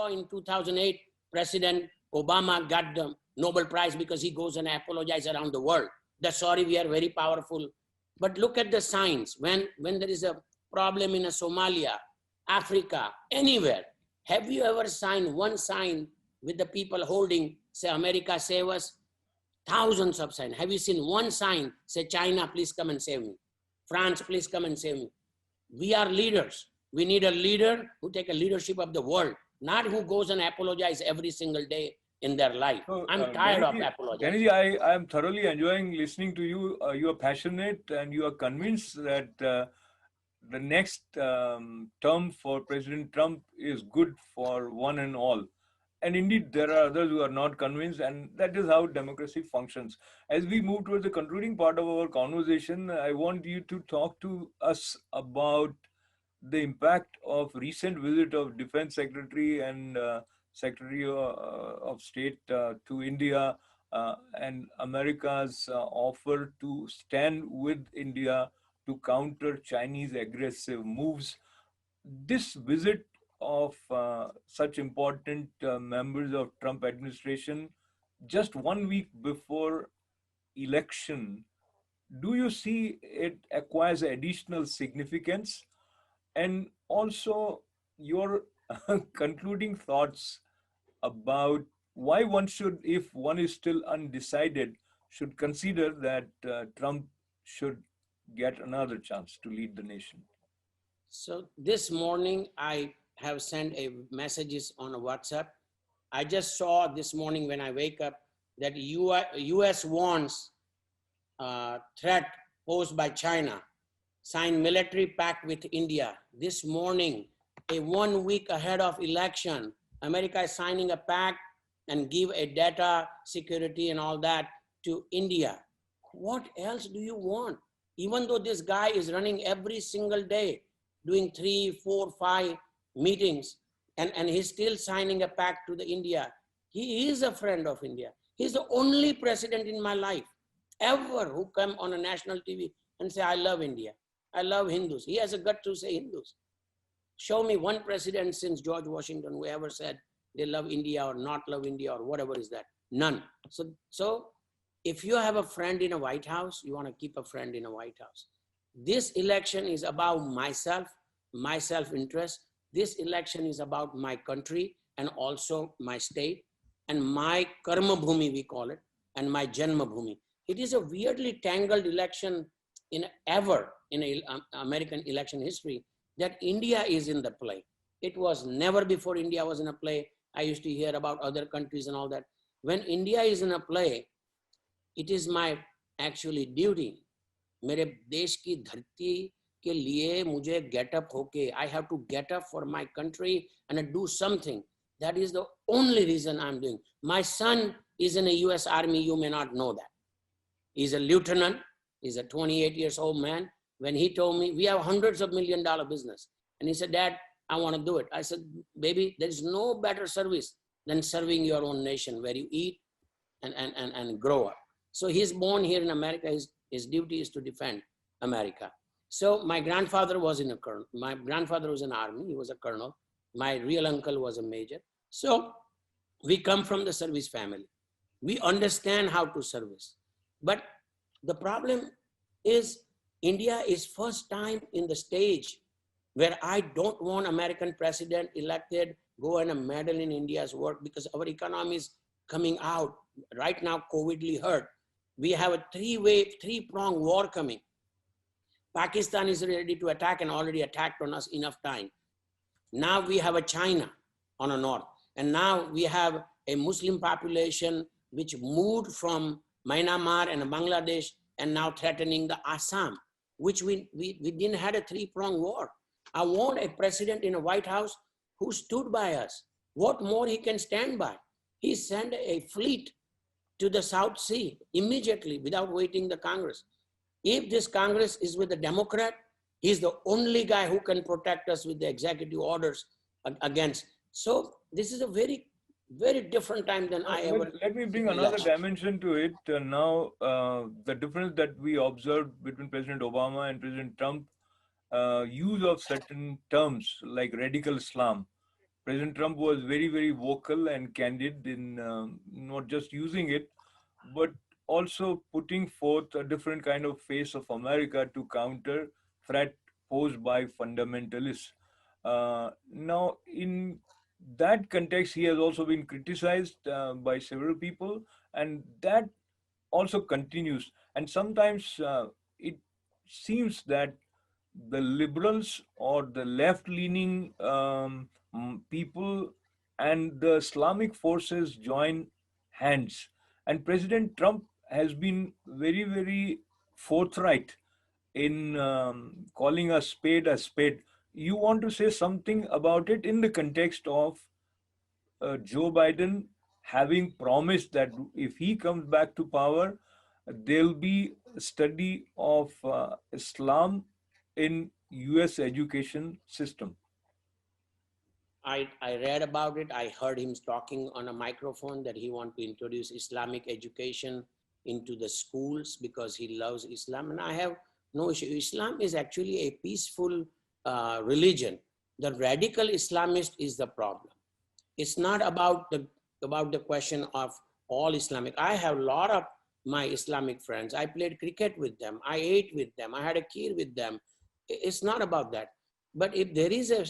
saw in 2008, President Obama got the Nobel Prize because he goes and apologizes around the world. That's sorry, we are very powerful. But look at the signs. When there is a problem in a Somalia, Africa, anywhere, have you ever signed one sign with the people holding, say, America save us? Thousands of signs. Have you seen one sign, say, China, please come and save me? France, please come and save me. We are leaders. We need a leader who take a leadership of the world, not who goes and apologize every single day in their life. So, I'm tired of apologizing. Ganesh, I am thoroughly enjoying listening to you. You are passionate and you are convinced that the next term for President Trump is good for one and all. And indeed, there are others who are not convinced, and that is how democracy functions. As we move towards the concluding part of our conversation, I want you to talk to us about the impact of recent visit of Defense Secretary and Secretary of State to India and America's offer to stand with India to counter Chinese aggressive moves. This visit of such important members of Trump administration just 1 week before election, do you see it acquires additional significance? And also your concluding thoughts about why one should, if one is still undecided, should consider that Trump should get another chance to lead the nation. So this morning, I have sent messages on a WhatsApp. I just saw this morning when I wake up that US wants threat posed by China, signed military pact with India. This morning, 1 week ahead of election, America is signing a pact and give a data security and all that to India. What else do you want? Even though this guy is running every single day, doing 3, 4, 5 meetings, and he's still signing a pact to the India. He is a friend of India. He's the only president in my life ever who come on a national TV and say, I love India. I love Hindus. He has a gut to say Hindus. Show me one president since George Washington who ever said they love India or not love India or whatever is that. None. So if you have a friend in a White House, you want to keep a friend in a White House. This election is about myself, my self-interest. This election is about my country and also my state and my karma bhumi, we call it, and my janma bhumi. It is a weirdly tangled election in American election history that India is in the play. It was never before India was in a play. I used to hear about other countries and all that. When India is in a play, it is my actually duty. मेरे देश की धरती के लिए मुझे get up होके, I have to get up for my country and do something. That is the only reason I'm doing. My son is in a US Army, you may not know that. He's a lieutenant, he's a 28 years old man. When he told me, we have hundreds of $1 million business. And he said, Dad, I want to do it. I said, baby, there is no better service than serving your own nation where you eat and grow up. So he's born here in America. His duty is to defend America. So my grandfather was in a colonel. My grandfather was in the army. He was a colonel. My real uncle was a major. So we come from the service family. We understand how to service. But the problem is India is first time in the stage where I don't want American president elected go and meddle in India's work because our economy is coming out right now, COVIDly hurt. We have a three-pronged war coming. Pakistan is ready to attack and already attacked on us enough time. Now we have a China on the north. And now we have a Muslim population which moved from Myanmar and Bangladesh and now threatening the Assam, which we didn't have a three-pronged war. I want a president in a White House who stood by us. What more he can stand by? He sent a fleet to the South Sea immediately without waiting the Congress. If this Congress is with the Democrat, he's the only guy who can protect us with the executive orders against. So this is a very, very different time than I ever. Let me bring another dimension to it. Now, the difference that we observed between President Obama and President Trump, use of certain terms like radical Islam. President Trump was very, very vocal and candid in not just using it, but also putting forth a different kind of face of America to counter threat posed by fundamentalists. Now, in that context, he has also been criticized by several people, and that also continues. And sometimes it seems that the liberals or the left leaning people and the Islamic forces join hands. And President Trump has been very, very forthright in calling a spade a spade. You want to say something about it in the context of Joe Biden having promised that if he comes back to power, there'll be a study of Islam in U.S. education system. I read about it. I heard him talking on a microphone that he want to introduce Islamic education into the schools because he loves Islam. And I have no issue. Islam is actually a peaceful religion. The radical Islamist is the problem. It's not about the question of all Islamic. I have a lot of my Islamic friends. I played cricket with them. I ate with them. I had a kheer with them. It's not about that. But if there is a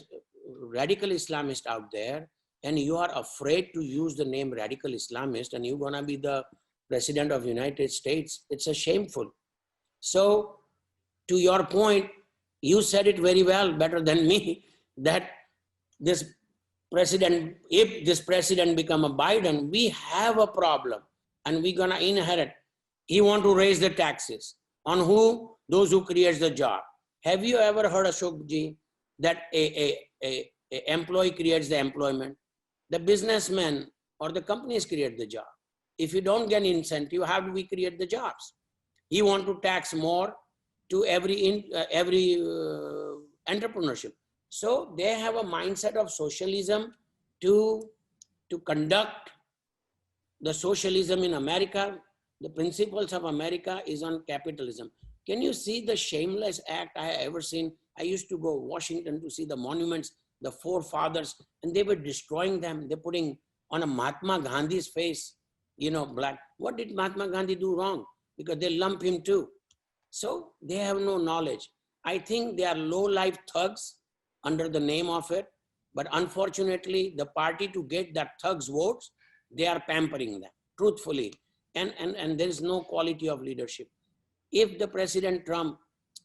radical Islamist out there and you are afraid to use the name radical Islamist and you're gonna be the president of the United States, it's a shameful. So to your point, you said it very well, better than me, that this president, if this president become a Biden, we have a problem and we're gonna inherit. He want to raise the taxes on who? Those who creates the job. Have you ever heard, Ashok ji, that a employee creates the employment? The businessman or the companies create the job. If you don't get incentive, how do we create the jobs? He want to tax more to every entrepreneurship. So they have a mindset of socialism to conduct the socialism in America. The principles of America is on capitalism. Can you see the shameless act I have ever seen? I used to go to Washington to see the monuments, the forefathers, and they were destroying them. They're putting on a Mahatma Gandhi's face, black. What did Mahatma Gandhi do wrong? Because they lump him too. So they have no knowledge. I think they are low-life thugs under the name of it. But unfortunately, the party to get that thugs votes, they are pampering them, truthfully. And there is no quality of leadership. If the President Trump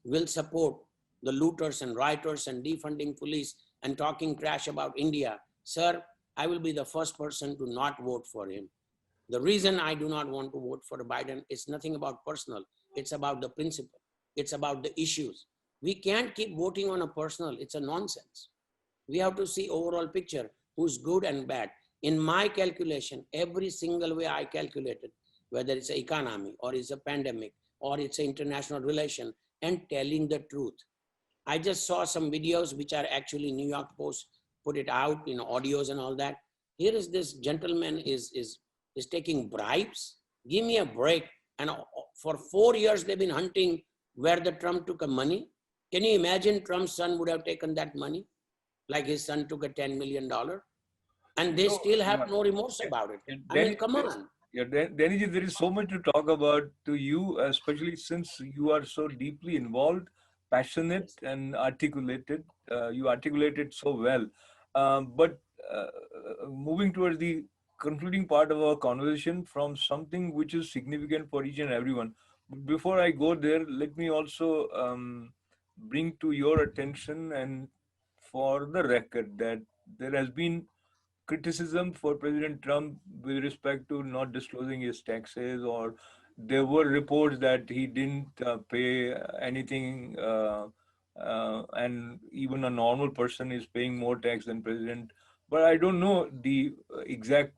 will support the looters and rioters and defunding police and talking trash about India, sir, I will be the first person to not vote for him. The reason I do not want to vote for Biden is nothing about personal. It's about the principle. It's about the issues. We can't keep voting on a personal. It's a nonsense. We have to see overall picture, who's good and bad. In my calculation, every single way I calculated, whether it's an economy or it's a pandemic or it's an international relation, and telling the truth. I just saw some videos which are actually New York Post put it out, audios and all that. Here is this gentleman is taking bribes. Give me a break. And for 4 years, they've been hunting where the Trump took a money. Can you imagine Trump's son would have taken that money? Like his son took a $10 million. And they still have no remorse about it. I mean, come on. Yeah, Denny, there is so much to talk about to you, especially since you are so deeply involved, passionate, and articulated. You articulate it so well. But moving towards the concluding part of our conversation from something which is significant for each and everyone. Before I go there, let me also bring to your attention and for the record that there has been criticism for President Trump with respect to not disclosing his taxes, or there were reports that he didn't pay anything, and even a normal person is paying more tax than President. But I don't know the exact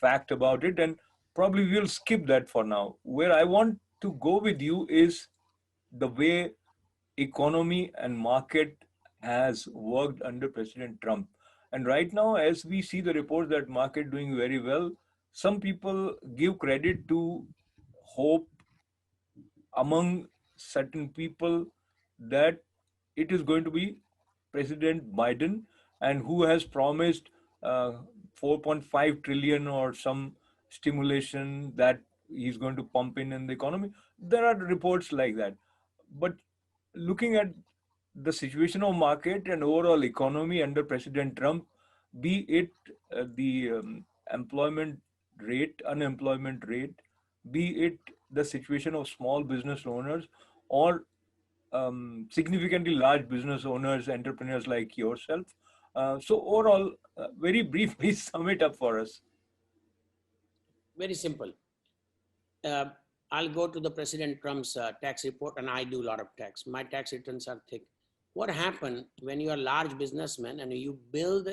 fact about it, and probably we'll skip that for now. Where I want to go with you is the way economy and market has worked under President Trump. And right now, as we see the reports that market doing very well, some people give credit to hope among certain people that it is going to be President Biden and who has promised 4.5 trillion or some stimulation that he's going to pump in the economy. There are reports like that. But looking at the situation of market and overall economy under President Trump, be it the employment rate, unemployment rate, be it the situation of small business owners or significantly large business owners, entrepreneurs like yourself. So overall, very briefly sum it up for us. Very simple. uh, I'll go to the President Trump's tax report, and I do a lot of tax. My tax returns are thick. What happened when you are a large businessman and you build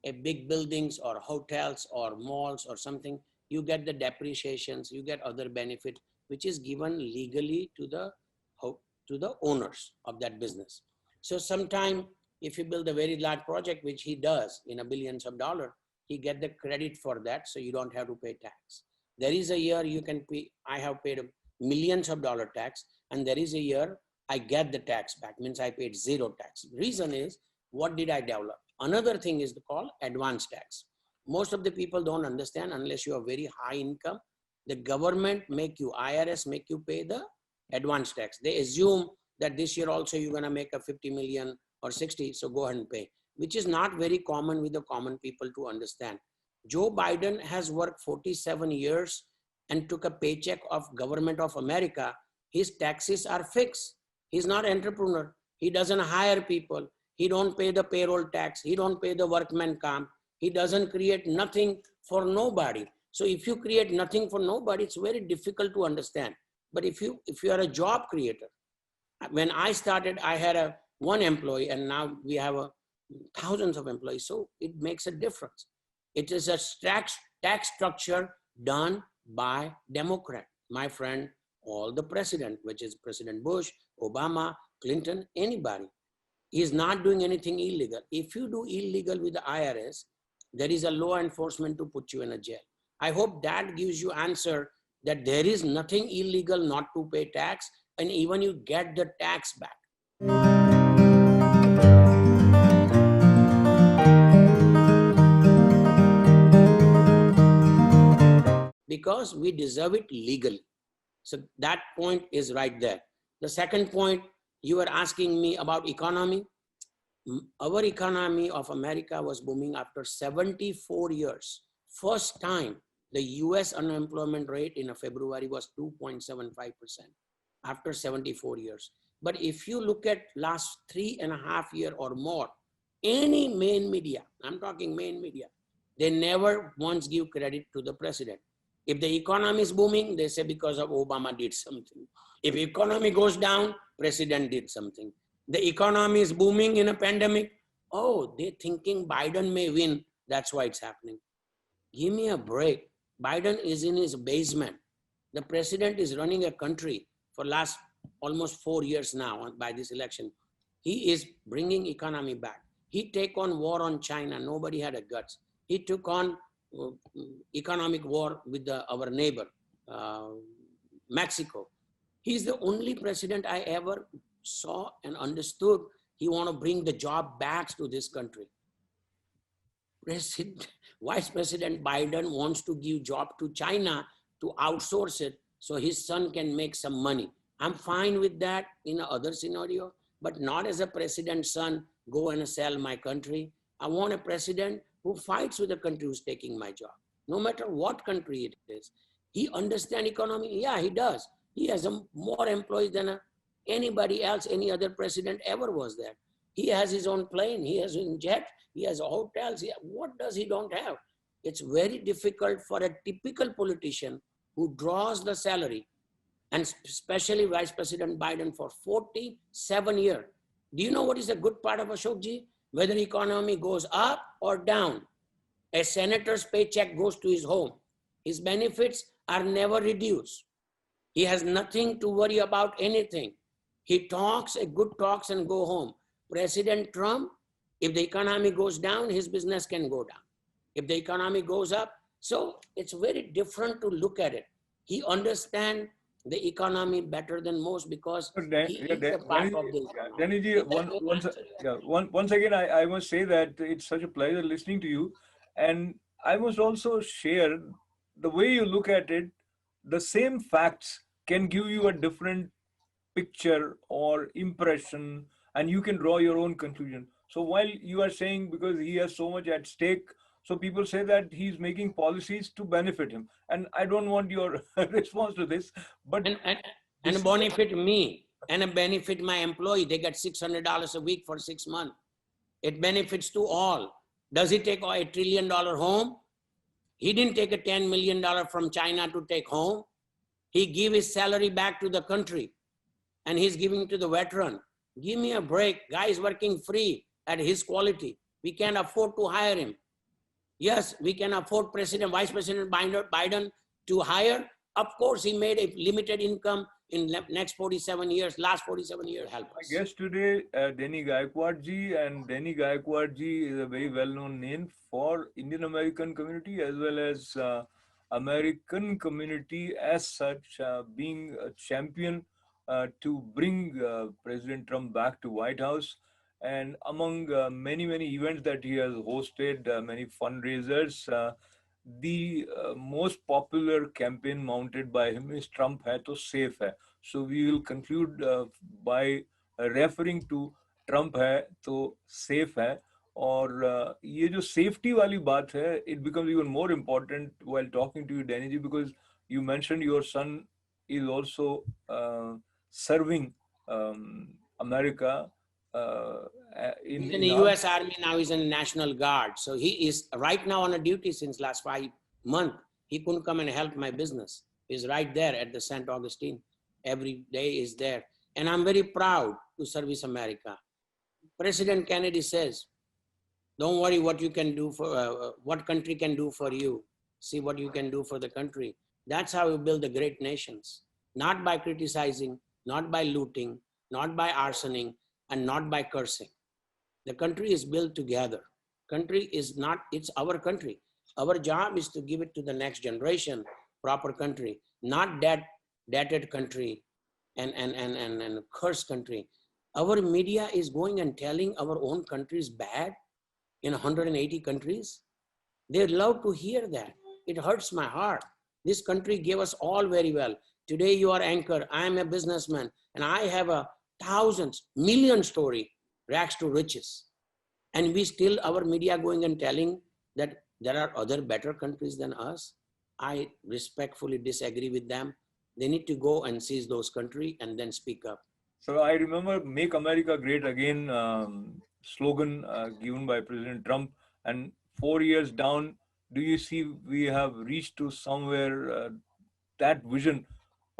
a big buildings or hotels or malls or something, you get the depreciations, you get other benefit, which is given legally to the owners of that business. So sometime if you build a very large project, which he does in a billions of dollars, he get the credit for that, so you don't have to pay tax. There is a year you can pay, I have paid millions of dollar tax, and there is a year I get the tax back, means I paid zero tax. Reason is, what did I develop? Another thing is called advance tax. Most of the people don't understand unless you have very high income. The government make you, IRS make you pay the advance tax. They assume that this year also you're gonna make a 50 million or 60, so go ahead and pay, which is not very common with the common people to understand. Joe Biden has worked 47 years and took a paycheck of government of America. His taxes are fixed. He's not an entrepreneur. He doesn't hire people. He don't pay the payroll tax. He don't pay the workman comp. He doesn't create nothing for nobody. So if you create nothing for nobody, it's very difficult to understand. But if you are a job creator, when I started, I had one employee, and now we have thousands of employees. So it makes a difference. It is a tax structure done by Democrat. My friend, all the president, which is President Bush, Obama, Clinton, anybody, is not doing anything illegal. If you do illegal with the IRS, there is a law enforcement to put you in a jail. I hope that gives you answer that there is nothing illegal not to pay tax, and even you get the tax back. Because we deserve it legally. So that point is right there. The second point, you were asking me about economy. Our economy of America was booming after 74 years. First time the US unemployment rate in February was 2.75% after 74 years. But if you look at last 3.5 years or more, any main media, I'm talking main media, they never once give credit to the president. If the economy is booming, they say because of Obama did something. If economy goes down, president did something. The economy is booming in a pandemic. Oh, they're thinking Biden may win. That's why it's happening. Give me a break. Biden is in his basement. The president is running a country for last almost 4 years now by this election. He is bringing economy back. He take on war on China. Nobody had a guts. He took on economic war with our neighbor, Mexico. He's the only president I ever saw and understood he want to bring the job back to this country. Vice President Biden wants to give job to China to outsource it so his son can make some money. I'm fine with that in another scenario, but not as a president's son, go and sell my country. I want a president who fights with the country who's taking my job, no matter what country it is. He understands economy. Yeah, he does. He has more employees than anybody else, any other president ever was there. He has his own plane. He has his own jet. He has hotels. What does he don't have? It's very difficult for a typical politician who draws the salary, and especially Vice President Biden for 47 years. Do you know what is the good part of Ashokji? Whether economy goes up or down, a senator's paycheck goes to his home. His benefits are never reduced. He has nothing to worry about anything. He talks a good talks and go home. President Trump, if the economy goes down, his business can go down. If the economy goes up, so it's very different to look at it. He understands the economy better than most because So he is a part of the economy. Danny ji, Is that your answer? once again, I must say that it's such a pleasure listening to you. And I must also share the way you look at it, the same facts can give you a different picture or impression, and you can draw your own conclusion. So while you are saying because he has so much at stake, so people say that he's making policies to benefit him. And I don't want your response to this, but And, and, this and benefit me and benefit my employee. They get $600 a week for 6 months. It benefits to all. Does he take $1 trillion home? He didn't take a $10 million from China to take home. He gave his salary back to the country and he's giving to the veteran. Give me a break. Guy is working free at his quality. We can't afford to hire him. Yes, we can afford Vice President Biden to hire. Of course, he made a limited income in next 47 years, last 47 years, help my us. guest today, Denny Gaekwad ji, and Denny Gaekwad ji is a very well-known name for Indian American community as well as American community as such, being a champion to bring President Trump back to White House. And among many events that he has hosted, many fundraisers, the most popular campaign mounted by him is Trump hai to safe hai. So we will conclude by referring to Trump hai to safe hai. और ये जो safety वाली बात है, it becomes even more important while talking to you, Danny ji, because you mentioned your son is also serving America He's in in the our. US Army now, he's in the National Guard. So he is right now on a duty since last 5 months. He couldn't come and help my business. He's right there at the St. Augustine. Every day is there. And I'm very proud to service America. President Kennedy says, don't worry what you can do for, what country can do for you. See what you can do for the country. That's how we build the great nations. Not by criticizing, not by looting, not by arsoning, and not by cursing. The country is built together. Country is not, it's our country. Our job is to give it to the next generation, proper country, not debted country and cursed country. Our media is going and telling our own country is bad in 180 countries. They love to hear that. It hurts my heart. This country gave us all very well. Today you are anchor, I am a businessman, and I have a thousands, million story, rags to riches. And we still, our media going and telling that there are other better countries than us. I respectfully disagree with them. They need to go and seize those countries and then speak up. So I remember "Make America Great Again" slogan given by President Trump, and 4 years down, do you see we have reached to somewhere that vision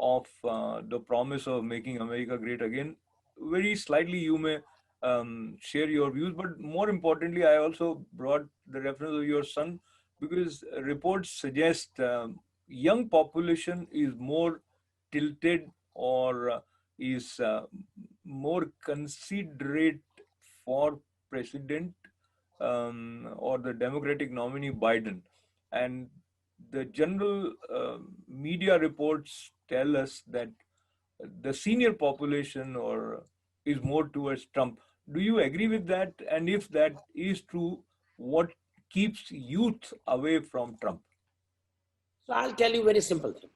of the promise of making America great again? Very slightly, you may share your views, but more importantly, I also brought the reference of your son because reports suggest young population is more tilted or is more considerate for president or the Democratic nominee Biden. And the general media reports tell us that the senior population or is more towards Trump. Do you agree with that? And if that is true, what keeps youth away from Trump? So I'll tell you a very simple thing.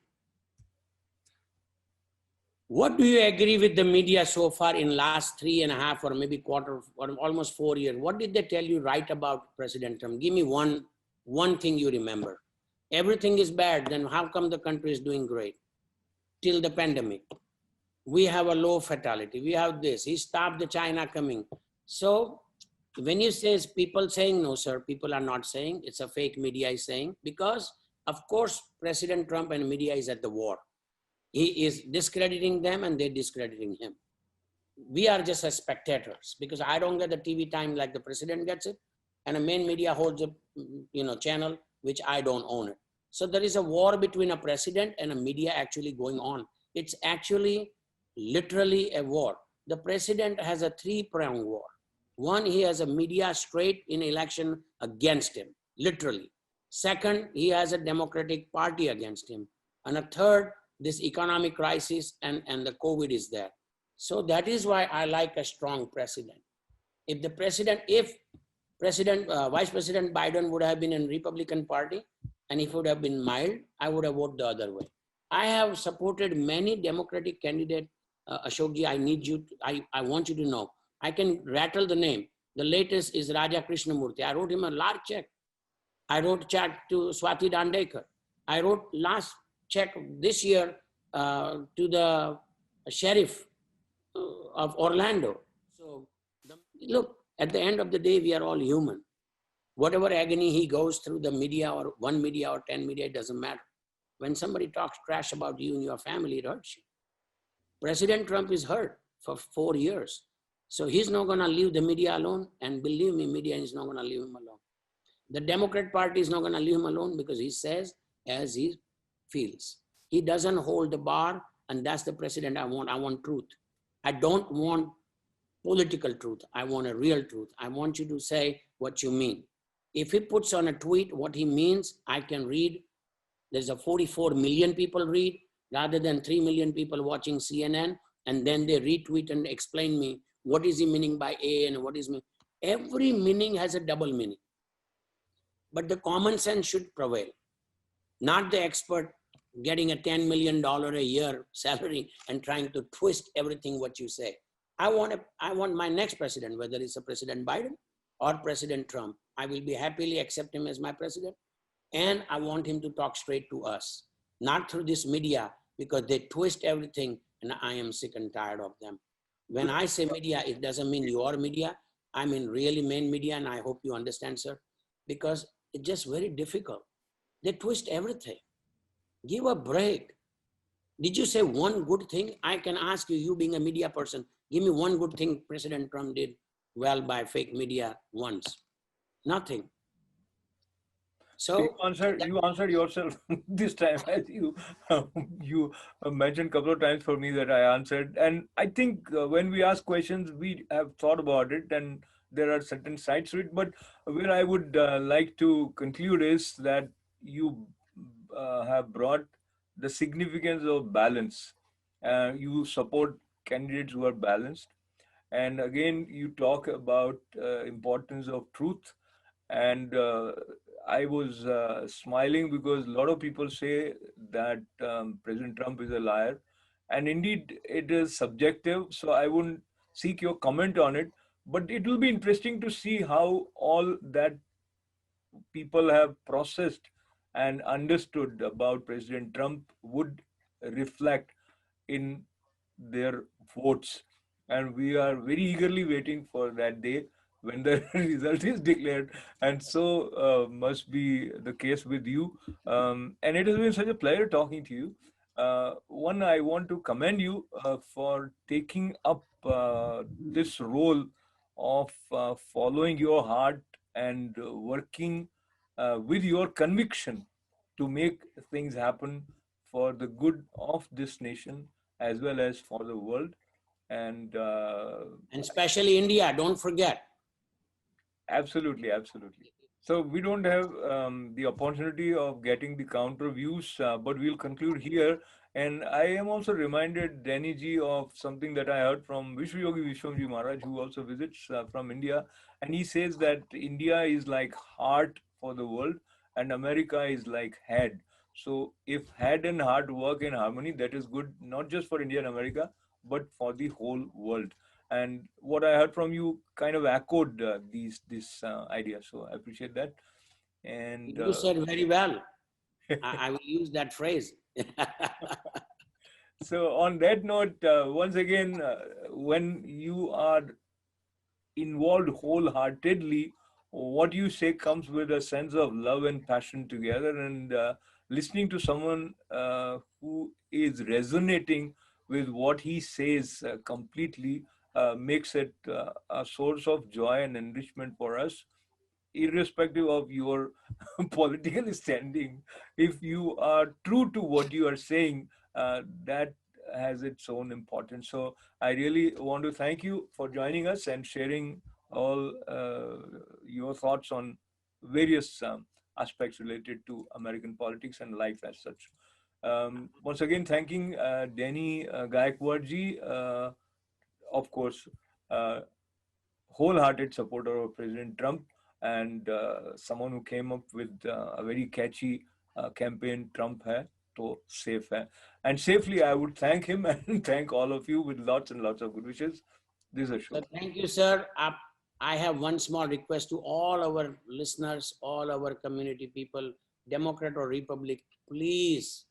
What do you agree with the media so far in last 3.5 or maybe quarter or almost 4 years? What did they tell you right about President Trump? Give me one thing you remember. Everything is bad, then how come the country is doing great? Till the pandemic. We have a low fatality. We have this. He stopped the China coming. So when you say people saying, no, sir, people are not saying, it's a fake media is saying, because of course, President Trump and media is at the war. He is discrediting them and they're discrediting him. We are just as spectators because I don't get the TV time like the president gets it. And a main media holds a channel, which I don't own it. So there is a war between a president and a media actually going on. It's actually literally a war. The president has a three-pronged war. One, he has a media straight in election against him, literally. Second, he has a Democratic Party against him. And a third, this economic crisis and the COVID is there. So that is why I like a strong president. If the president, if Vice President Biden would have been in Republican Party, and if it would have been mild, I would have voted the other way. I have supported many Democratic candidates. Ashokji, I need you. I want you to know. I can rattle the name. The latest is Raja Krishnamurthy. I wrote him a large check. I wrote check to Swati Dandekar. I wrote last check this year to the sheriff of Orlando. So look, at the end of the day, we are all human. Whatever agony he goes through, the media or one media or 10 media, it doesn't matter. When somebody talks trash about you and your family, it hurts you. President Trump is hurt for 4 years. So he's not going to leave the media alone. And believe me, media is not going to leave him alone. The Democrat Party is not going to leave him alone because he says as he feels. He doesn't hold the bar, and that's the president I want. I want truth. I don't want political truth. I want a real truth. I want you to say what you mean. If he puts on a tweet what he means, I can read. There's a 44 million people read rather than 3 million people watching CNN, and then they retweet and explain me what is he meaning by A and what is mean. Every meaning has a double meaning. But the common sense should prevail, not the expert getting a $10 million a year salary and trying to twist everything what you say. I want my next president, whether it's a President Biden or President Trump, I will be happily accept him as my president. And I want him to talk straight to us, not through this media, because they twist everything and I am sick and tired of them. When I say media, it doesn't mean your media. I mean really main media, and I hope you understand, sir, because it's just very difficult. They twist everything. Give a break. Did you say one good thing? I can ask you, you being a media person, give me one good thing President Trump did well by fake media once. Nothing. So you answered yourself this time, as you mentioned a couple of times for me that I answered. And I think when we ask questions, we have thought about it, and there are certain sides to it. But where I would like to conclude is that you have brought the significance of balance. You support candidates who are balanced, and again, you talk about importance of truth. And I was smiling because a lot of people say that President Trump is a liar, and indeed it is subjective. So I wouldn't seek your comment on it, but it will be interesting to see how all that people have processed and understood about President Trump would reflect in their votes. And we are very eagerly waiting for that day when the result is declared. And so must be the case with you. And it has been such a pleasure talking to you. One, I want to commend you for taking up this role of following your heart and working with your conviction to make things happen for the good of this nation as well as for the world. And especially India, don't forget. Absolutely, absolutely. So we don't have the opportunity of getting the counter views, but we'll conclude here. And I am also reminded, Danny ji, of something that I heard from Vishwa Yogi Vishwamji Maharaj, who also visits from India. And he says that India is like heart for the world and America is like head. So if head and heart work in harmony, that is good, not just for India and America, but for the whole world. And what I heard from you kind of echoed this idea. So I appreciate that. And you said very well. I will use that phrase. so on that note, once again, when you are involved wholeheartedly, what you say comes with a sense of love and passion together. And listening to someone who is resonating with what he says completely makes it a source of joy and enrichment for us, irrespective of your political standing. If you are true to what you are saying, that has its own importance. So I really want to thank you for joining us and sharing all your thoughts on various aspects related to American politics and life as such. Once again, thanking Danny Gaekwad ji, of course, wholehearted supporter of President Trump, and someone who came up with a very catchy campaign, Trump hai to safe hai. And safely, I would thank him and thank all of you with lots and lots of good wishes. This is So Ashok. thank you, sir. I have one small request to all our listeners, all our community people, Democrat or Republic, please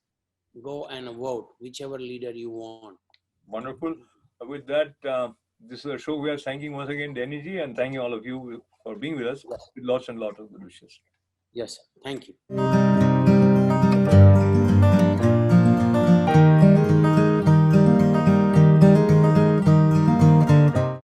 go and vote whichever leader you want. Wonderful. With that, this is Ashok. We are thanking once again Danny ji and thanking all of you for being with us with lots and lots of good wishes. Yes, thank you.